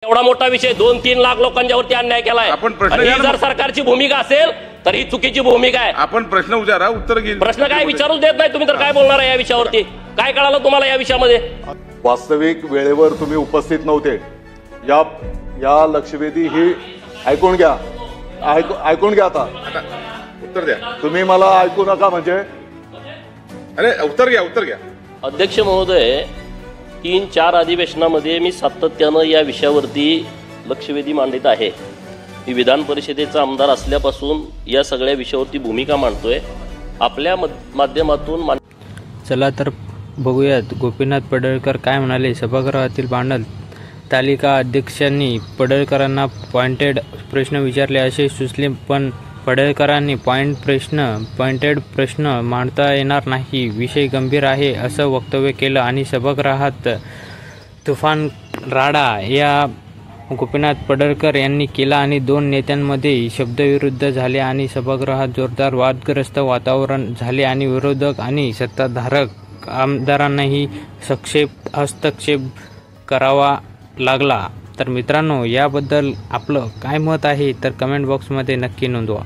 एवढा मोठा विषय 2-3 लाख लोकांच्यावरती अन्याय केलाय। ही जर सरकारची भूमिका असेल तर ही चुकीची भूमिका आहे। आपण प्रश्न विचारा, उत्तर घेईल। प्रश्न काय विचारूच देत नाही तुम्ही, तर काय बोलणार आहे या विषयावरती? काय कळालं तुम्हाला या विषयामध्ये? वास्तविक वेळेवर तुम्ही उपस्थित नव्हते। या लक्षवेधी ही ऐकून घ्या, ऐकून घ्या। आता उत्तर द्या। तुम्ही मला ऐकू नका म्हणजे? अरे उत्तर घ्या। अध्यक्ष महोदय, 3-4 अधिवेशनामध्ये मी सातत्यानं या विषयावरती लक्षवेधी मांडत आहे। मी विधान परिषदेचा आमदार असल्यापासून या सगळ्या विषयावरती भूमिका मांडतोय। आपल्या माध्यमातून चला तर बघूयात गोपीनाथ पडळकर काय म्हणाले सभागृहातील भांडण तालिका अध्यक्षांनी पडळकरांना पॉइंटेड प्रश्न विचारले असे सुचले, पण पडळकरांनी पॉइंटेड प्रश्न मांडता येणार नाही, विषय गंभीर आहे असं वक्तव्य केलं आणि सभागृहात तुफान राडा या गोपीनाथ पडळकर यांनी केला आणि 2 नेत्यांमध्ये शब्दविरुद्ध झाले आणि सभागृहात जोरदार वादग्रस्त वातावरण झाले आणि विरोधक आणि सत्ताधारक आमदारांनाही हस्तक्षेप करावा लागला। तर मित्रांनो, याबद्दल आपलं काय मत आहे तर कमेंट बॉक्समध्ये नक्की नोंदवा।